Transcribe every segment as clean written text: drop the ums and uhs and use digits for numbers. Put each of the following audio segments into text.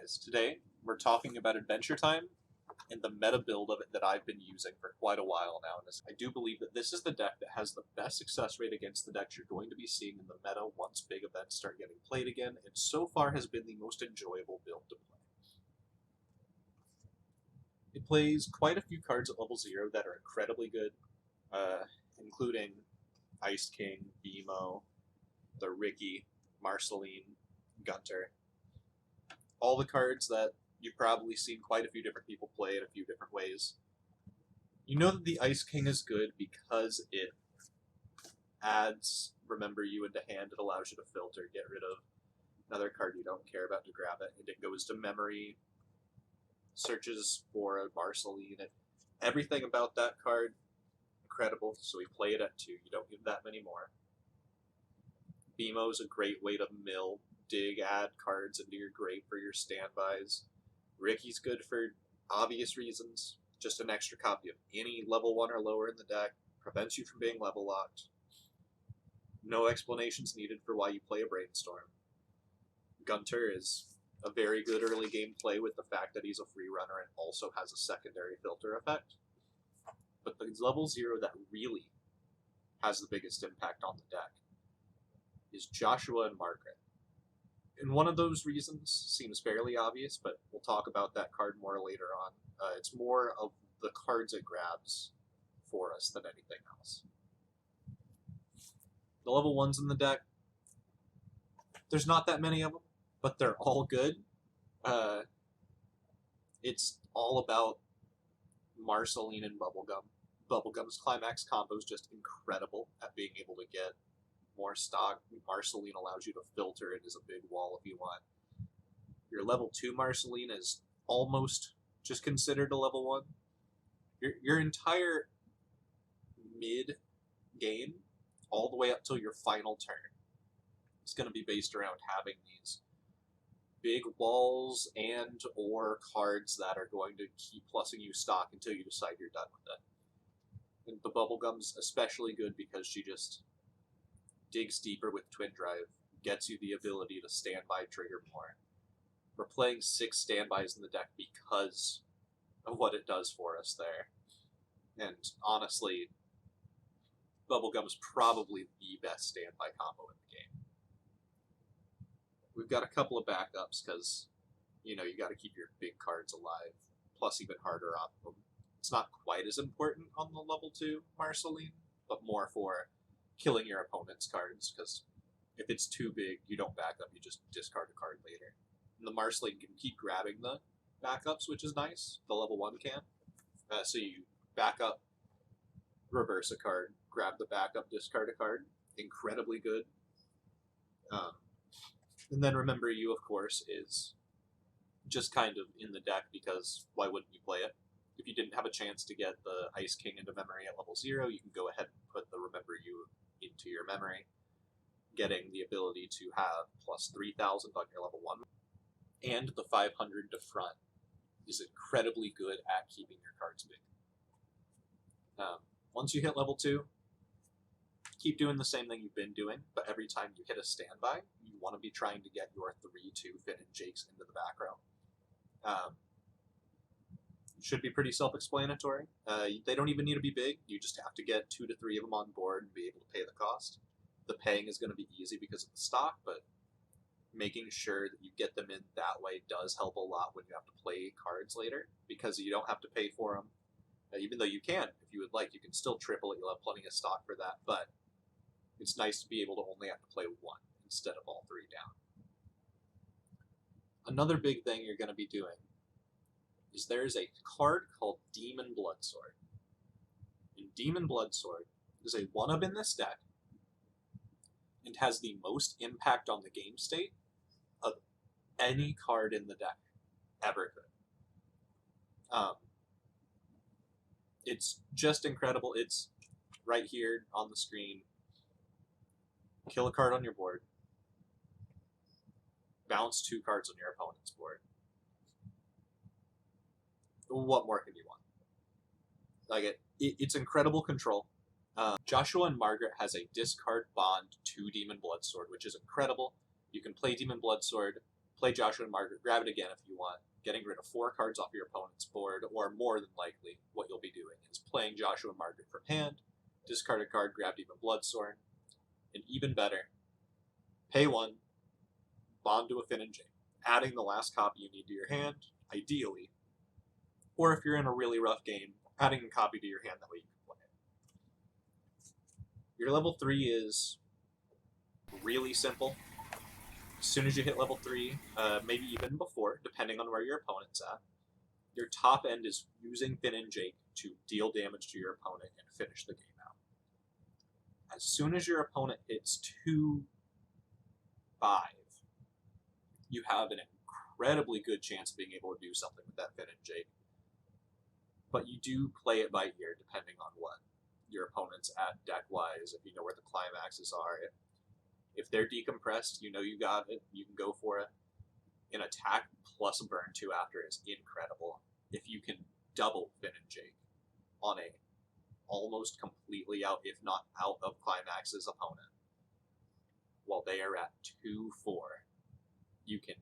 guys, today we're talking about Adventure Time and the meta build of it that I've been using for quite a while now. And I do believe that this is the deck that has the best success rate against the decks you're going to be seeing in the meta once big events start getting played again, and so far has been the most enjoyable build to play. It plays quite a few cards at level 0 that are incredibly good, including Ice King, BMO, the Ricky, Marceline, Gunter. All the cards that you've probably seen quite a few different people play in a few different ways. You know that the Ice King is good because it adds Remember You into hand. It allows you to filter, get rid of another card you don't care about to grab it, and it goes to memory, searches for a Marceline. Everything about that card, incredible, so we play it at 2. You don't give that many more. BMO is a great way to mill, dig, add cards into your grave for your standbys. Ricky's good for obvious reasons. Just an extra copy of any level 1 or lower in the deck. Prevents you from being level locked. No explanations needed for why you play a Brainstorm. Gunter is a very good early game play with the fact that he's a free runner and also has a secondary filter effect. But the level 0 that really has the biggest impact on the deck is Joshua and Margaret. And one of those reasons seems fairly obvious, but we'll talk about that card more later on. It's more of the cards it grabs for us than anything else. The level 1s in the deck, there's not that many of them, but they're all good. It's all about Marceline and Bubblegum. Bubblegum's Climax combo is just incredible at being able to get more stock. Marceline allows you to filter it as a big wall if you want. Your level 2 Marceline is almost just considered a level 1. Your entire mid-game, all the way up till your final turn, is going to be based around having these big walls and or cards that are going to keep plussing you stock until you decide you're done with it. And the Bubblegum's especially good because she just digs deeper with Twin Drive, gets you the ability to standby trigger more. We're playing 6 standbys in the deck because of what it does for us there. And honestly, Bubblegum is probably the best standby combo in the game. We've got a couple of backups because, you got to keep your big cards alive, plus even harder off them. It's not quite as important on the level 2 Marceline, but more for killing your opponent's cards, because if it's too big, you don't back up, you just discard a card later. And the Marceline can keep grabbing the backups, which is nice. The level 1 can. So you back up, reverse a card, grab the backup, discard a card. Incredibly good. And then Remember You, of course, is just kind of in the deck because why wouldn't you play it? If you didn't have a chance to get the Ice King into memory at level 0, you can go ahead and put the Remember You into your memory, getting the ability to have plus 3,000 on your level 1. And the 500 to front is incredibly good at keeping your cards big. Once you hit level 2, keep doing the same thing you've been doing, but every time you hit a standby, you want to be trying to get your 3-2 Finn and Jakes into the back row. Should be pretty self-explanatory. They don't even need to be big. You just have to get 2 to 3 of them on board and be able to pay the cost. The paying is going to be easy because of the stock, but making sure that you get them in that way does help a lot when you have to play cards later, because you don't have to pay for them. Even though you can, if you would like, you can still triple it. You'll have plenty of stock for that, but it's nice to be able to only have to play 1 instead of all 3 down. Another big thing you're going to be doing is there's a card called Demon Bloodsword. And Demon Bloodsword is a 1-up in this deck and has the most impact on the game state of any card in the deck ever could. It's just incredible. It's right here on the screen. Kill a card on your board. Bounce 2 cards on your opponent's board. What more can you want? Like it's incredible control. Joshua and Margaret has a discard bond to Demon Bloodsword, which is incredible. You can play Demon Bloodsword, play Joshua and Margaret, grab it again if you want, getting rid of 4 cards off your opponent's board, or more than likely, what you'll be doing is playing Joshua and Margaret from hand, discard a card, grab Demon Bloodsworn, and even better, pay 1, bond to a Finn and Jake, adding the last copy you need to your hand, ideally, or if you're in a really rough game, adding a copy to your hand, that way you can play it. Your level 3 is really simple. As soon as you hit level 3, maybe even before, depending on where your opponent's at, your top end is using Finn and Jake to deal damage to your opponent and finish the game out. As soon as your opponent hits 2-5, you have an incredibly good chance of being able to do something with that Finn and Jake. But you do play it by ear, depending on what your opponent's at deck-wise, if you know where the climaxes are. If they're decompressed, you know you got it, you can go for it. An attack plus a burn 2 after is incredible. If you can double Finn and Jake on a almost completely out, if not out of climax's opponent, while they are at 2-4, you can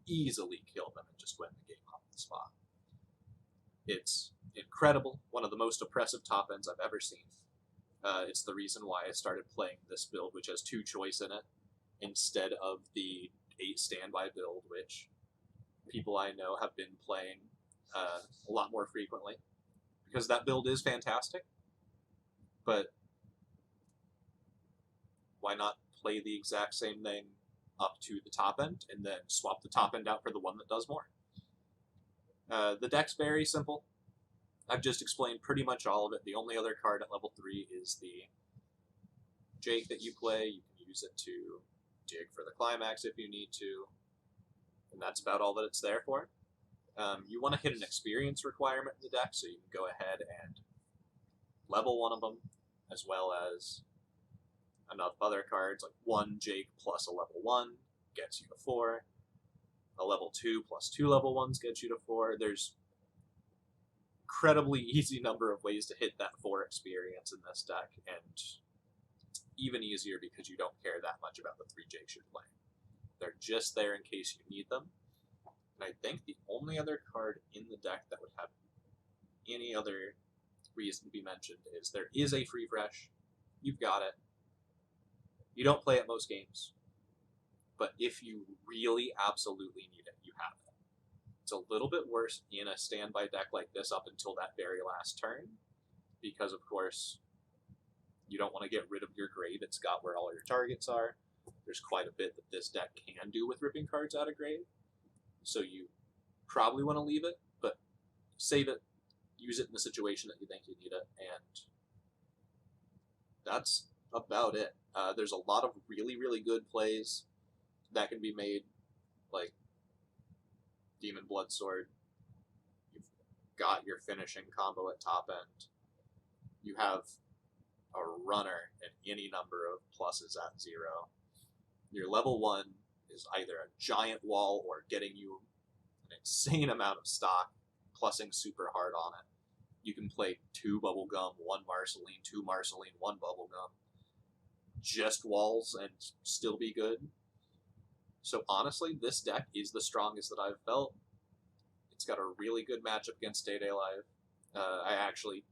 easily kill them and just win the game on the spot. It's incredible, one of the most oppressive top ends I've ever seen. It's the reason why I started playing this build, which has 2 choice in it, instead of the 8 standby build, which people I know have been playing a lot more frequently. Because that build is fantastic, but why not play the exact same thing up to the top end, and then swap the top end out for the one that does more? The deck's very simple. I've just explained pretty much all of it. The only other card at level 3 is the Jake that you play. You can use it to dig for the climax if you need to, and that's about all that it's there for. You want to hit an experience requirement in the deck, so you can go ahead and level one of them, as well as enough other cards, like 1 Jake plus a level 1 gets you to 4. A level 2 plus 2 level 1s gets you to 4. There's incredibly easy number of ways to hit that 4 experience in this deck, and it's even easier because you don't care that much about the 3 Jakes you're playing. They're just there in case you need them. And I think the only other card in the deck that would have any other reason to be mentioned is there is a free fresh. You've got it. You don't play it most games, but if you really absolutely need it, you have it. It's a little bit worse in a standby deck like this up until that very last turn, because of course you don't want to get rid of your grave. It's got where all your targets are. There's quite a bit that this deck can do with ripping cards out of grave, so you probably want to leave it, but save it, use it in the situation that you think you need it, and that's about it. There's a lot of really, really good plays that can be made, like Demon Bloodsword. You've got your finishing combo at top end. You have a runner and any number of pluses at 0. Your level 1 is either a giant wall or getting you an insane amount of stock, plussing super hard on it. You can play 2 Bubblegum, 1 Marceline, 2 Marceline, 1 Bubblegum, just walls, and still be good. So honestly, this deck is the strongest that I've felt. It's got a really good matchup against Day Live. I actually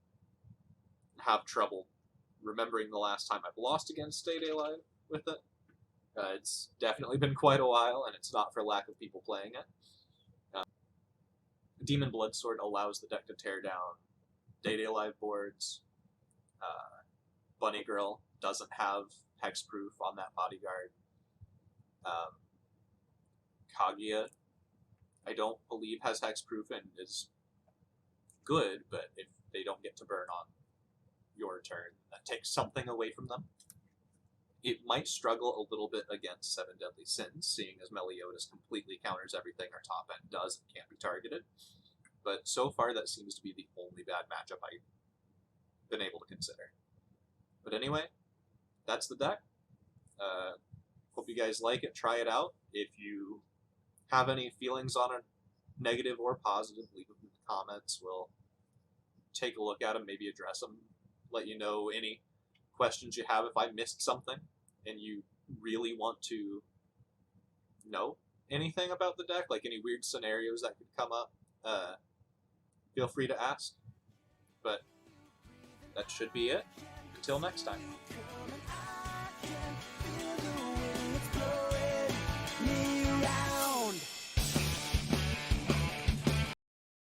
have trouble remembering the last time I've lost against Day Live with it. It's definitely been quite a while, and it's not for lack of people playing it. Demon Bloodsword allows the deck to tear down Day Live boards. Bunny Girl doesn't have hexproof on that bodyguard. Kaguya, I don't believe has hexproof and is good, but if they don't get to burn on your turn, that takes something away from them. It might struggle a little bit against 7 Deadly Sins, seeing as Meliodas completely counters everything our top end does and can't be targeted. But so far, that seems to be the only bad matchup I've been able to consider. But anyway, that's the deck. Hope you guys like it. Try it out. If you have any feelings on it, negative or positive, leave them in the comments. We'll take a look at them, maybe address them, let you know any questions you have if I missed something and you really want to know. anything about the deck, like any weird scenarios that could come up, feel free to ask. But that should be it. Until next time.